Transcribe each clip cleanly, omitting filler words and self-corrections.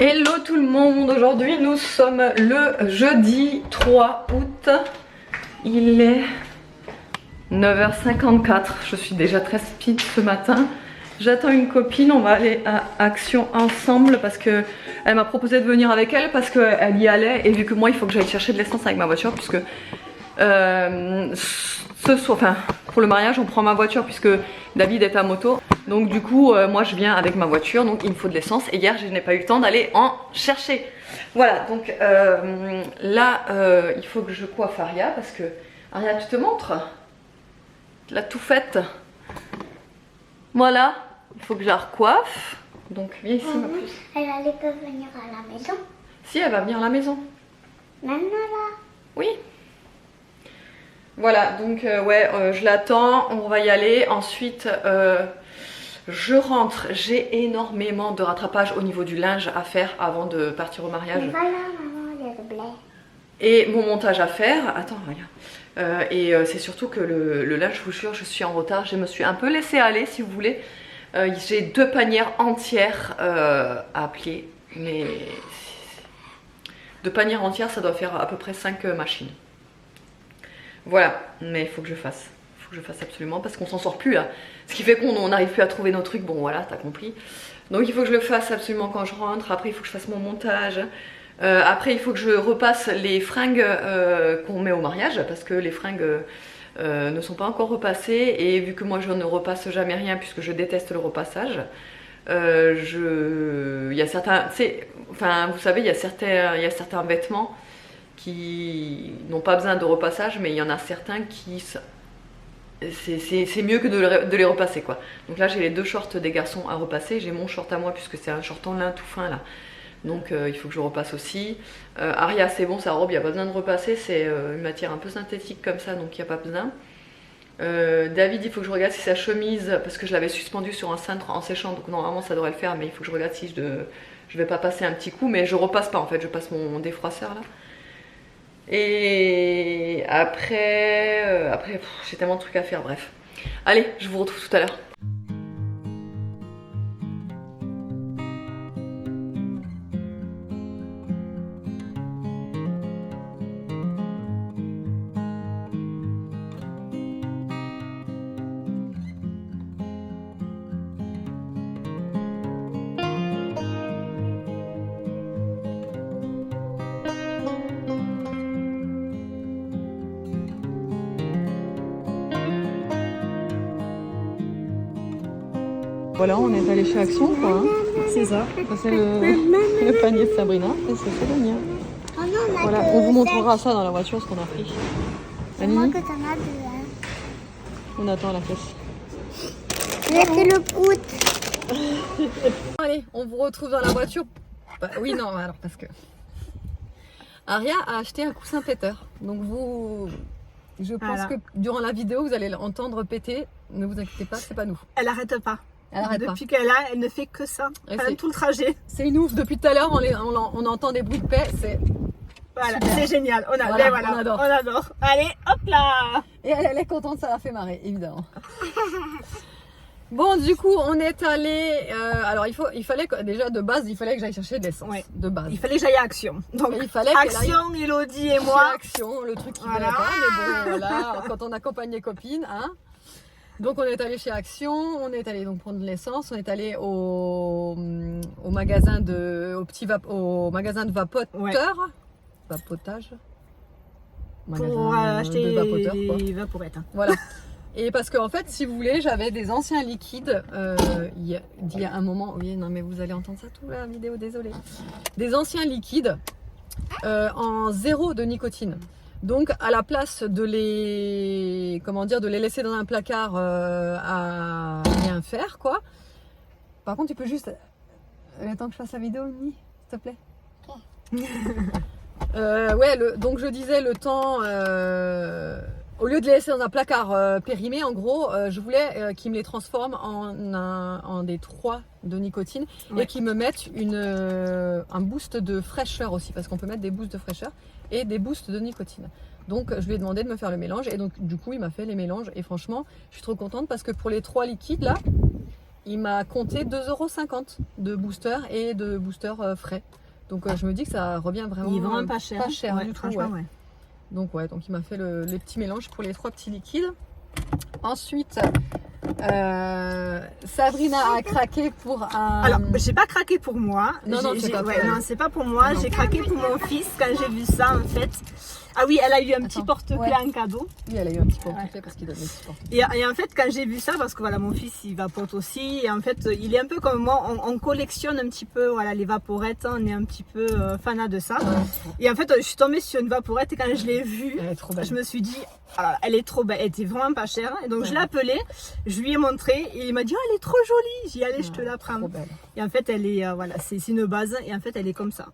Hello tout le monde, aujourd'hui nous sommes le jeudi 3 août, il est 9h54, je suis déjà très speed ce matin. J'attends une copine, on va aller à Action ensemble parce que elle m'a proposé de venir avec elle parce qu'elle y allait et vu que moi il faut que j'aille chercher de l'essence avec ma voiture puisque pour le mariage on prend ma voiture puisque David est à moto. Donc du coup moi je viens avec ma voiture, donc il me faut de l'essence et hier je n'ai pas eu le temps d'aller en chercher. Voilà, donc là il faut que je coiffe Aria parce que Aria, tu te montres? La tout faite. Voilà, il faut que je la recoiffe. Donc viens ici ma puce. Elle allait pas venir à la maison. Si, elle va venir à la maison. Maintenant là. Oui. Voilà, donc je l'attends, on va y aller. Ensuite, je rentre. J'ai énormément de rattrapage au niveau du linge à faire avant de partir au mariage. Voilà maman, il y a le blé. Et mon montage à faire. Attends, regarde. C'est surtout que le linge, je vous jure, je suis en retard. Je me suis un peu laissée aller, si vous voulez. J'ai 2 panières entières à plier. Mais 2 panières entières, ça doit faire à peu près 5 machines. Voilà, mais il faut que je fasse. Il faut que je fasse absolument parce qu'on s'en sort plus là. Ce qui fait qu'on n'arrive plus à trouver nos trucs. Bon voilà, t'as compris. Donc il faut que je le fasse absolument quand je rentre. Après il faut que je fasse mon montage. Après il faut que je repasse les fringues qu'on met au mariage parce que les fringues ne sont pas encore repassées. Et vu que moi je ne repasse jamais rien puisque je déteste le repassage. Il y a certains, vous savez, il y a certains vêtements qui n'ont pas besoin de repassage, mais il y en a certains qui c'est mieux que de les repasser quoi. Donc là j'ai les 2 shorts des garçons à repasser, j'ai mon short à moi puisque c'est un short en lin tout fin là, donc il faut que je repasse aussi. Aria c'est bon, sa robe il n'y a pas besoin de repasser, c'est une matière un peu synthétique comme ça, donc il n'y a pas besoin. David il faut que je regarde si sa chemise, parce que je l'avais suspendue sur un cintre en séchant, donc normalement ça devrait le faire, mais il faut que je regarde si je vais pas passer un petit coup, mais je repasse pas en fait, je passe mon défroisseur là. Et après j'ai tellement de trucs à faire, bref. Allez, je vous retrouve tout à l'heure. Voilà, on est allé chez Action quoi. Hein. C'est ça. Ça c'est le panier de Sabrina et ça c'est le mien. Oh non, Voilà, on vous montrera ça dans la voiture ce qu'on a pris. C'est moi que t'en as 2 hein. On attend la caisse. J'ai pris le poutre. Allez, on vous retrouve dans la voiture. Bah, oui, non, alors parce que Aria a acheté un coussin péteur. Donc je pense que durant la vidéo vous allez l'entendre péter. Ne vous inquiétez pas, c'est pas nous. Elle arrête pas. Elle arrête Depuis qu'elle est là, elle ne fait que ça. Pendant tout le trajet. C'est une ouf. Depuis tout à l'heure, on entend des bruits de paix. Voilà, c'est génial. On adore. On adore. Allez, hop là. Et elle est contente, ça la fait marrer, évidemment. Bon, du coup, on est allé. Alors, il fallait que, déjà de base, il fallait que j'aille chercher de l'essence. Ouais. De base. Il fallait que j'aille à Action. Donc, il fallait Action, Elodie et moi. Action, le truc qui ne voilà. Pas, mais bon, voilà, quand on accompagne les copines, hein. Donc on est allé chez Action, on est allé donc prendre de l'essence, on est allé au magasin au magasin de vapoteur, ouais. Vapotage, pour acheter de vapoteur, quoi. Les vaporettes. Voilà. Et parce qu'en fait, si vous voulez, j'avais des anciens liquides, il y a un moment, oui, non mais vous allez entendre ça toute la vidéo, désolé. Des anciens liquides en 0 de nicotine. Donc à la place de les laisser dans un placard à rien faire quoi. Par contre tu peux juste le temps que je fasse la vidéo Mimi, s'il te plaît. Okay. Donc je disais le temps au lieu de les laisser dans un placard périmé en gros, je voulais qu'ils me les transforment en des 3 de nicotine, ouais. Et qu'ils me mettent un boost de fraîcheur aussi parce qu'on peut mettre des boosts de fraîcheur et des boosts de nicotine. Donc je lui ai demandé de me faire le mélange et donc du coup il m'a fait les mélanges et franchement je suis trop contente parce que pour les 3 liquides là il m'a compté 2,50 € de booster et de booster frais. Donc je me dis que ça revient vraiment, Il est vraiment pas cher. pas cher Ouais, du tout. franchement, Ouais. ouais. Donc il m'a fait les petits mélanges pour les 3 petits liquides. Ensuite, Sabrina a craqué pour un... Alors, j'ai pas craqué pour moi. Non, non, c'est pas pour elle. non, c'est pas pour moi. Non. J'ai craqué pour mon fils quand j'ai vu ça en fait. Ah oui, elle a eu un petit Attends, porte-clés ouais. en cadeau. Oui, elle a eu un petit porte-clés parce qu'il donne des petits porte-clés. Et en fait, quand j'ai vu ça, parce que voilà, mon fils il vapote aussi, et en fait, il est un peu comme moi, on collectionne un petit peu voilà, les vaporettes, on est un petit peu fanat de ça. Et en fait, je suis tombée sur une vaporette et quand je l'ai vue, Elle est trop belle. je me suis dit, ah, elle est trop belle, elle était vraiment pas chère. Et donc je l'ai appelée, je lui ai montré et il m'a dit, oh, elle est trop jolie. J'ai dit, allez, je te la prends. Trop belle. Et en fait, elle est, voilà, c'est une base et en fait, elle est comme ça.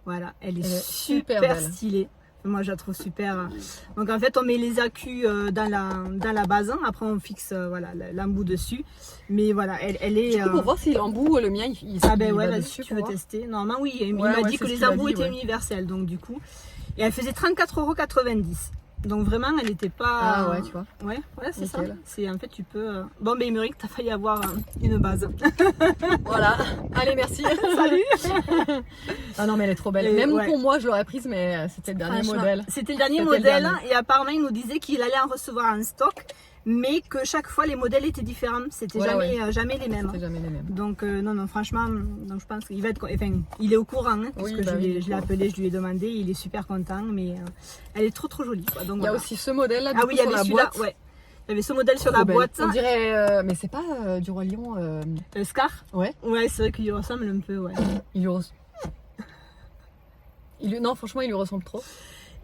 Voilà, elle est super belle. stylée. Moi, je la trouve super. Donc, en fait, on met les accus dans la base. Après, on fixe voilà, l'embout dessus. Mais voilà, elle est. Du coup, pour voir si l'embout, le mien, il Ah, ben il ouais, va vas-y, dessus. si tu pour veux voir. tester. Normalement, oui. Il Ouais, m'a ouais, dit c'est que ce les qu'il a embouts dit, étaient ouais. universels. Donc, du coup. Et elle faisait 34,90 €. Donc, vraiment, elle n'était pas. Ah ouais, tu vois. Ouais, c'est ça. Nickel. C'est, en fait, tu peux. Bon, ben, Émeric, t'as failli avoir une base. Voilà. Allez, merci. Salut! Ah non, mais elle est trop belle. Et Même ouais. pour moi, je l'aurais prise, mais c'était le dernier Franchement, modèle. C'était le dernier C'était le modèle dernier. et apparemment il nous disait qu'il allait en recevoir en stock, mais que chaque fois les modèles étaient différents. C'était Voilà, jamais les mêmes. C'était jamais les mêmes. Donc non, franchement, donc je pense qu'il va être, enfin, il est au courant, hein, parce Oui, que bah oui, il est je l'ai au appelé, je lui ai demandé, il est super content, mais elle est trop jolie. Quoi. Donc, Il y a voilà. aussi ce modèle-là, du Ah coup, oui, il y sur avait la celui-là, boîte. ouais. Il y avait ce modèle sur Trop la belle. boîte. On dirait... mais c'est pas du Roi Lion. Scar. Ouais. Ouais, c'est vrai qu'il lui ressemble un peu, ouais. Il lui ressemble. Non, franchement, il lui ressemble trop.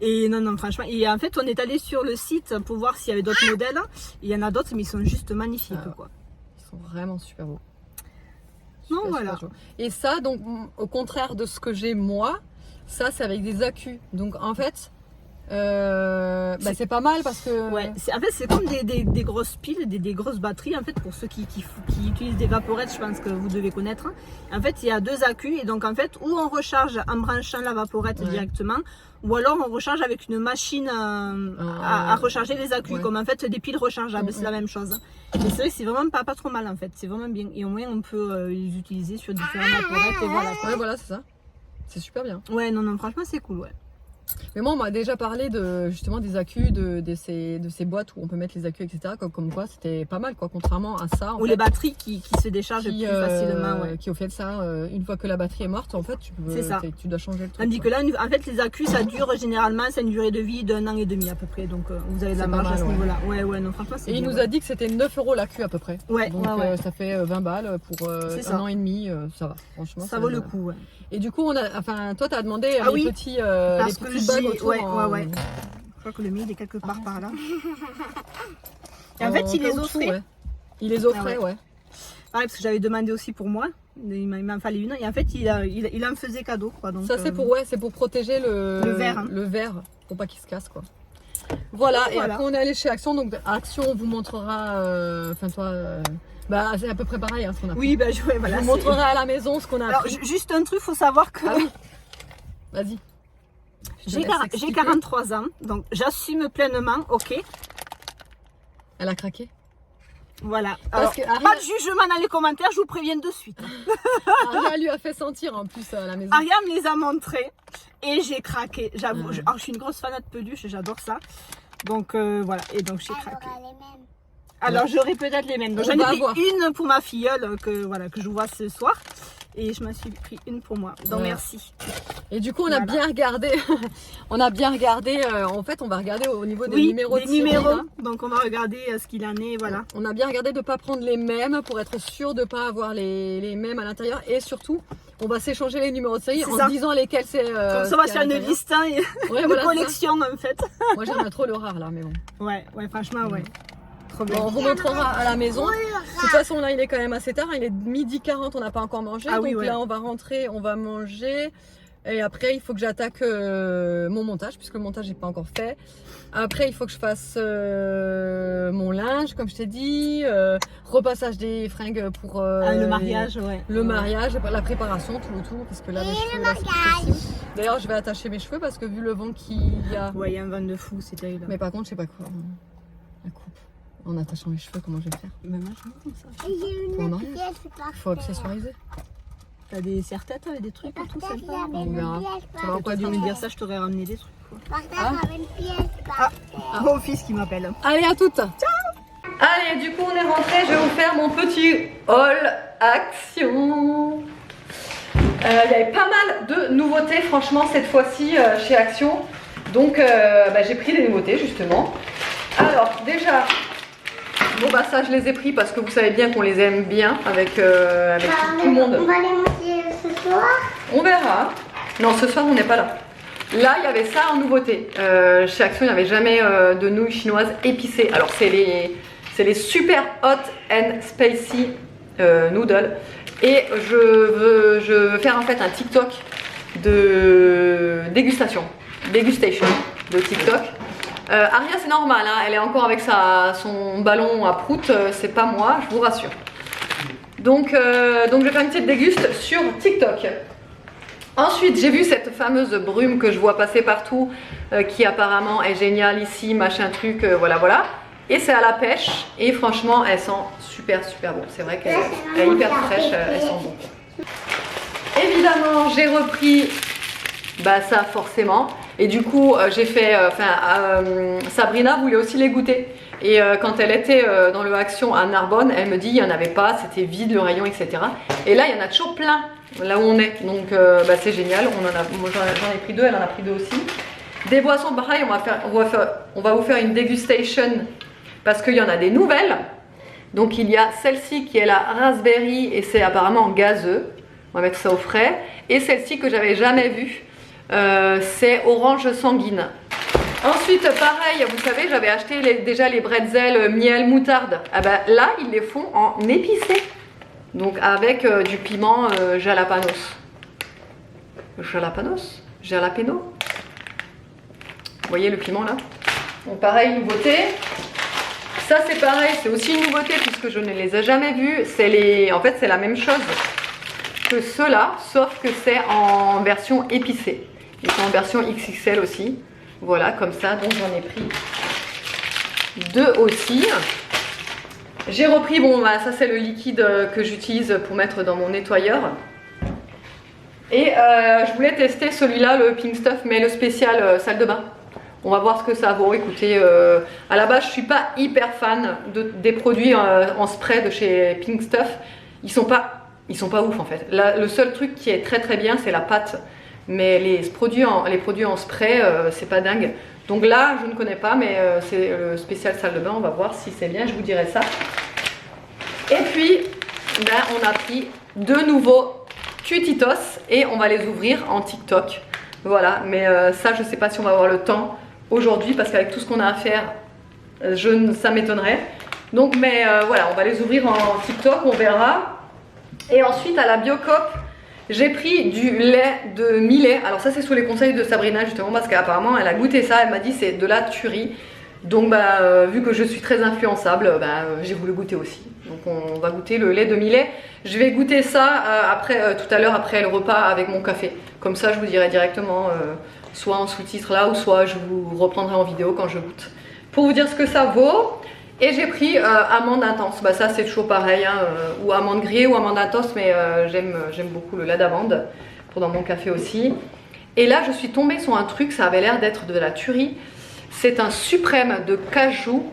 Et non, franchement. Et en fait, on est allé sur le site pour voir s'il y avait d'autres modèles. Il y en a d'autres, mais ils sont juste magnifiques, Ah. quoi. Ils sont vraiment super beaux. Non, Super, voilà. super beaux. Et ça, donc, au contraire de ce que j'ai moi, ça, c'est avec des accus. Donc, en fait, c'est pas mal parce que... Ouais, en fait, c'est comme des grosses piles, des grosses batteries. En fait, pour ceux qui utilisent des vaporettes, je pense que vous devez connaître. En fait, il y a 2 accus. Et donc, en fait, ou on recharge en branchant la vaporette Ouais. directement, ou alors on recharge avec une machine à recharger les accus, Ouais. comme en fait des piles rechargeables. C'est la même chose. Et c'est vrai que c'est vraiment pas trop mal, en fait. C'est vraiment bien. Et au moins, on peut les utiliser sur différentes vaporettes. Et voilà. quoi. Ouais, voilà, c'est ça. C'est super bien. Ouais, non, franchement, c'est cool, ouais. Mais moi, on m'a déjà parlé de justement des accus, de ces boîtes où on peut mettre les accus, etc. Comme quoi, c'était pas mal, quoi. Contrairement à ça, en Ou fait, les batteries qui se déchargent plus facilement, ouais. qui au fait ça, une fois que la batterie est morte, en fait, C'est ça. tu dois changer le truc. Tandis quoi. que là, en fait, les accus, ça dure généralement, c'est une durée de vie d'1 an et demi à peu près. Donc, vous avez de la C'est pas marge à mal, ce ouais. niveau-là. Ouais, non, franchement, c'est Et il bien, nous ouais. a dit que c'était 9 € l'accu à peu près. Ouais, Donc ouais. ça fait 20 balles pour C'est un ça. an et demi, ça va. Franchement, Ça vaut le coup, ouais. Et du coup, toi, t'as demandé Ah les oui, petits, parce les que petits bugs j'ai- autour. ouais. Je crois que le mien, il est quelque part par là. Et en fait, il les caoutchouc, offrait. ouais. Il les offrait, Ah ouais. ouais. Pareil, parce que j'avais demandé aussi pour moi. Il m'en fallait une. Et en fait, il en faisait cadeau, quoi. Donc, Ça, c'est pour protéger le verre, hein. le verre, pour pas qu'il se casse, quoi. Voilà, et Voilà. après on est allé chez Action, donc Action on vous montrera, c'est à peu près pareil ce qu'on a Oui, pris. ouais, voilà. Je vous c'est- montrerai à la maison ce qu'on a Alors, pris. juste un truc, faut savoir que Ah oui, vas-y. Je te j'ai laisse 40 expliquer. 43 ans. Donc, j'assume pleinement, ok. Elle a craqué. Voilà. Parce Alors, que pas de jugement dans les commentaires, je vous préviens de suite. Aria lui a fait sentir en plus à la maison. Ariane me les a montrés et j'ai craqué. J'avoue, Ouais. je suis une grosse fanat de peluche, j'adore ça. Donc voilà, et donc j'ai Elle craqué. aura les mêmes. Alors j'aurai peut-être les mêmes. Donc On j'en va ai pris voir. une pour ma filleule que je vois ce soir. Et je m'en suis pris une pour moi. Donc Ouais. merci. Et du coup on a Voilà. bien regardé, en fait on va regarder au niveau des Oui, numéros des de série, numéros. là. Donc on va regarder ce qu'il en est. Voilà. On a bien regardé de ne pas prendre les mêmes pour être sûr de ne pas avoir les mêmes à l'intérieur. Et surtout, on va s'échanger les numéros de série C'est en ça. disant lesquels c'est. Comme ça, on va se faire une liste hein, et Ouais, une voilà, c'est collection en fait. ça. Moi j'aimerais trop le rare là, mais bon. Ouais, franchement, ouais. Trop bien. Bon, on vous montrera à la maison. De toute façon, là il est quand même assez tard. Il est 12h40, on n'a pas encore mangé. Ah donc oui, ouais. là, on va rentrer, on va manger. Et après, il faut que j'attaque mon montage, puisque le montage n'est pas encore fait. Après, il faut que je fasse mon linge, comme je t'ai dit, repassage des fringues pour le mariage, ouais. le mariage, la préparation, tout le tout, parce que là, mes cheveux, là, c'est pas possible. D'ailleurs, je vais attacher mes cheveux parce que vu le vent qu'il y a, Ouais, il y a un vent de fou, c'est terrible. mais par contre, je sais pas quoi, la coupe. En attachant les cheveux, comment je vais faire? Mais moi, je comme ça. Et j'ai Pour un une mariage. pièce par Faut accessoiriser. T'as des serre-têtes avec des trucs et tout, terre. sympa. On verra. T'aurais pas dû me dire ça, je t'aurais ramené des trucs. Quoi. Par terre, il y avait une pièce par terre. Mon fils qui m'appelle. Allez, à toutes. Allez, du coup, on est rentré. Je vais vous faire mon petit haul action. Il y avait pas mal de nouveautés, franchement, cette fois-ci chez Action. Donc, j'ai pris des nouveautés, justement. Alors, déjà, bon, bah, ça, je les ai pris parce que vous savez bien qu'on les aime bien avec tout le monde. On va les manger ce soir. On verra. Non, ce soir, on n'est pas là. Là, il y avait ça en nouveauté. Chez Action, il n'y avait jamais de nouilles chinoises épicées. Alors, c'est les super hot and spicy noodles. Et je veux faire en fait un TikTok de dégustation de TikTok. Aria, c'est normal, hein, elle est encore avec son ballon à prout, c'est pas moi, je vous rassure. Donc je vais faire une petite déguste sur TikTok. Ensuite, j'ai vu cette fameuse brume que je vois passer partout, qui apparemment est géniale ici, machin truc, voilà. Et c'est à la pêche, et franchement, elle sent super bon. C'est vrai qu'elle est hyper fraîche, elle sent bon. Évidemment, j'ai repris ça forcément. Et du coup, j'ai fait. Sabrina voulait aussi les goûter. Et quand elle était dans le Action à Narbonne, elle me dit il n'y en avait pas, c'était vide le rayon, etc. Et là, il y en a toujours plein là où on est. Donc, c'est génial. Moi, j'en ai pris 2, elle en a pris 2 aussi. Des boissons, pareil, on va vous faire une dégustation parce qu'il y en a des nouvelles. Donc, il y a celle-ci qui est la raspberry et c'est apparemment gazeux. On va mettre ça au frais. Et celle-ci que j'avais jamais vue. C'est orange sanguine. Ensuite, pareil, vous savez, j'avais acheté déjà les bretzels miel moutarde. Ah bah, là, ils les font en épicé. Donc avec du piment jalapenos. Jalapeno. Vous voyez le piment là? Donc pareil, nouveauté. Ça c'est pareil, c'est aussi une nouveauté puisque je ne les ai jamais vus. En fait, c'est la même chose que ceux-là, sauf que c'est en version épicée. Ils sont en version XXL aussi. Voilà, comme ça. Donc j'en ai pris 2 aussi. J'ai repris, ça c'est le liquide que j'utilise pour mettre dans mon nettoyeur. Et je voulais tester celui-là, le Pink Stuff, mais le spécial salle de bain. On va voir ce que ça vaut. Écoutez, à la base, je suis pas hyper fan des produits en spray de chez Pink Stuff. Ils sont pas ouf en fait. Là, le seul truc qui est très bien, c'est la pâte. Mais les produits en spray, c'est pas dingue. Donc là, je ne connais pas, mais c'est le spécial salle de bain. On va voir si c'est bien, je vous dirai ça. Et puis, on a pris 2 nouveaux Tutitos et on va les ouvrir en TikTok. Voilà, mais ça, je sais pas si on va avoir le temps aujourd'hui parce qu'avec tout ce qu'on a à faire, ça m'étonnerait. Donc, mais voilà, on va les ouvrir en TikTok, on verra. Et ensuite, à la Biocoop, j'ai pris du lait de millet. Alors ça, c'est sous les conseils de Sabrina, justement, parce qu'apparemment, elle a goûté ça. Elle m'a dit c'est de la tuerie. Donc, vu que je suis très influençable, j'ai voulu goûter aussi. Donc, on va goûter le lait de millet. Je vais goûter ça tout à l'heure, après le repas, avec mon café. Comme ça, je vous dirai directement, soit en sous-titre là, ou soit je vous reprendrai en vidéo quand je goûte. Pour vous dire ce que ça vaut. Et j'ai pris amande intense, ça c'est toujours pareil, hein, ou amande grillée ou amande intense, mais j'aime beaucoup le lait d'amande pour dans mon café aussi. Et là je suis tombée sur un truc, ça avait l'air d'être de la tuerie. C'est un suprême de cajou,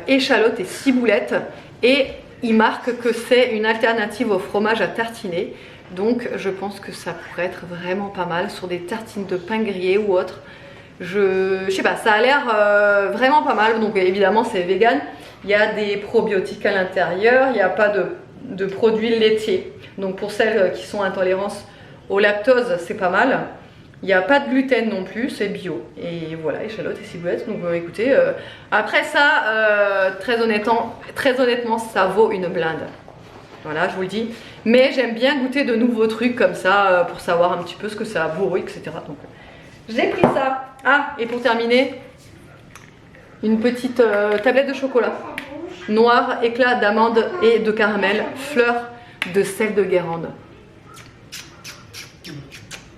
échalote et ciboulette. Et il marque que c'est une alternative au fromage à tartiner. Donc je pense que ça pourrait être vraiment pas mal sur des tartines de pain grillé ou autre. Je sais pas, ça a l'air vraiment pas mal. Donc évidemment c'est vegan. Il y a des probiotiques à l'intérieur. Il n'y a pas de produits laitiers. Donc pour celles qui sont intolérantes au lactose, c'est pas mal. Il n'y a pas de gluten non plus, c'est bio. Et voilà, échalote et ciboulette. Donc écoutez, après ça, très honnêtement, ça vaut une blinde. Voilà, je vous le dis. Mais j'aime bien goûter de nouveaux trucs comme ça pour savoir un petit peu ce que ça vaut, etc. Donc j'ai pris ça. Ah, et pour terminer, une petite tablette de chocolat noir, éclat d'amande et de caramel, fleur de sel de Guérande.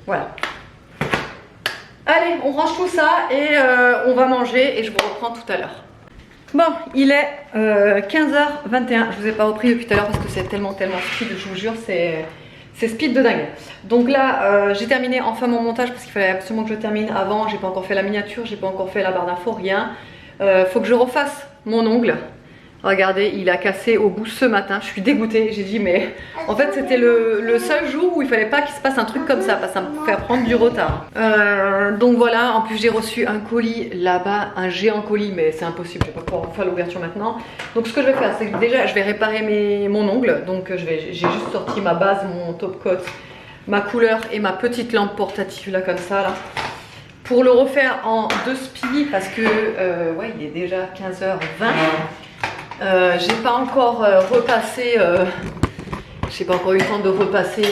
Voilà. Allez, on range tout ça et on va manger et je vous reprends tout à l'heure. Bon, il est 15h21. Je vous ai pas repris depuis tout à l'heure parce que c'est tellement speed, je vous jure, c'est speed de dingue. Donc là, j'ai terminé enfin mon montage parce qu'il fallait absolument que je termine avant. J'ai pas encore fait la miniature, j'ai pas encore fait la barre d'infos, rien. Faut que je refasse mon ongle. Regardez, il a cassé au bout ce matin. Je suis dégoûtée. J'ai dit, mais en fait, c'était le seul jour où il fallait pas qu'il se passe un truc comme ça, parce que ça me fait prendre du retard. Donc voilà, en plus, j'ai reçu un colis là-bas, un géant colis, mais c'est impossible, je vais pas pouvoir faire l'ouverture maintenant. Donc ce que je vais faire, c'est que déjà, je vais réparer mon ongle. Donc j'ai juste sorti ma base, mon top coat, ma couleur et ma petite lampe portative là, comme ça, là. Pour le refaire en 2 spies, parce que, ouais, il est déjà 15h20. J'ai pas encore repassé, j'ai pas encore eu le temps de repasser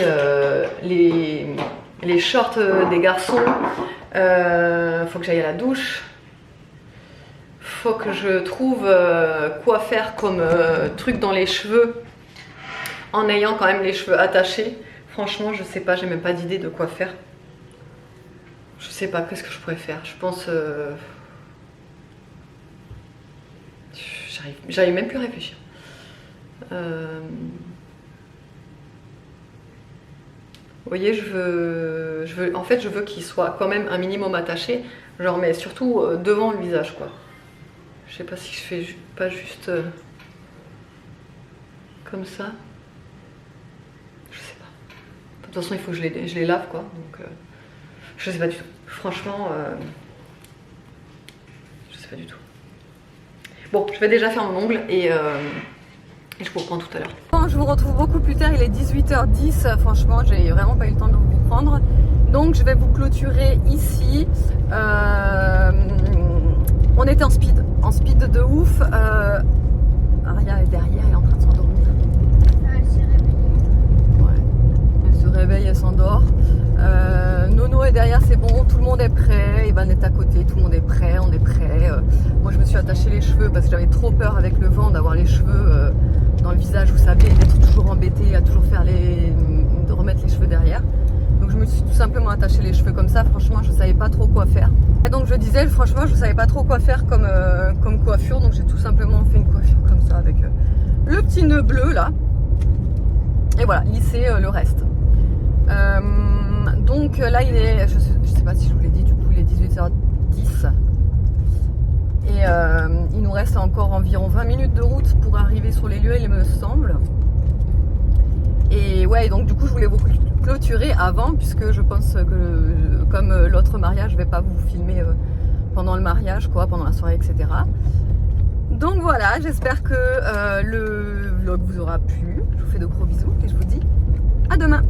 les shorts des garçons. Faut que j'aille à la douche. Faut que je trouve quoi faire comme truc dans les cheveux en ayant quand même les cheveux attachés. Franchement, je sais pas, j'ai même pas d'idée de quoi faire. Je sais pas, qu'est-ce que je pourrais faire. Je pense... J'arrive même plus à réfléchir. Vous voyez, en fait, je veux qu'il soit quand même un minimum attaché, genre, mais surtout devant le visage, quoi. Je sais pas si je fais pas juste comme ça. Je sais pas. De toute façon, il faut que je les lave, quoi. Donc, je sais pas du tout. Franchement, je sais pas du tout. Bon, je vais déjà faire mon ongle et je vous reprends tout à l'heure. Bon, je vous retrouve beaucoup plus tard, il est 18h10. Franchement, j'ai vraiment pas eu le temps de vous prendre. Donc, je vais vous clôturer ici. On était en speed de ouf. Aria est derrière, elle est en train de s'endormir. Elle se réveille. Ouais, elle se réveille, elle s'endort. Nono est derrière, c'est bon, tout le monde est prêt. Ivan est à côté, tout le monde est prêt, on est prêt. Moi je me suis attaché les cheveux parce que j'avais trop peur avec le vent d'avoir les cheveux dans le visage, vous savez, d'être toujours embêté à toujours faire de remettre les cheveux derrière. Donc je me suis tout simplement attaché les cheveux comme ça. Franchement, je savais pas trop quoi faire. Et donc je disais, franchement, je savais pas trop quoi faire comme coiffure. Donc j'ai tout simplement fait une coiffure comme ça avec le petit nœud bleu là. Et voilà, lisser le reste. Donc là il est, je sais pas si je vous l'ai dit, du coup il est 18h10 et il nous reste encore environ 20 minutes de route pour arriver sur les lieux, il me semble. Et ouais, donc du coup je voulais vous clôturer avant, puisque je pense que comme l'autre mariage, je vais pas vous filmer pendant le mariage, quoi, pendant la soirée, etc. Donc voilà, j'espère que le vlog vous aura plu. Je vous fais de gros bisous et je vous dis à demain.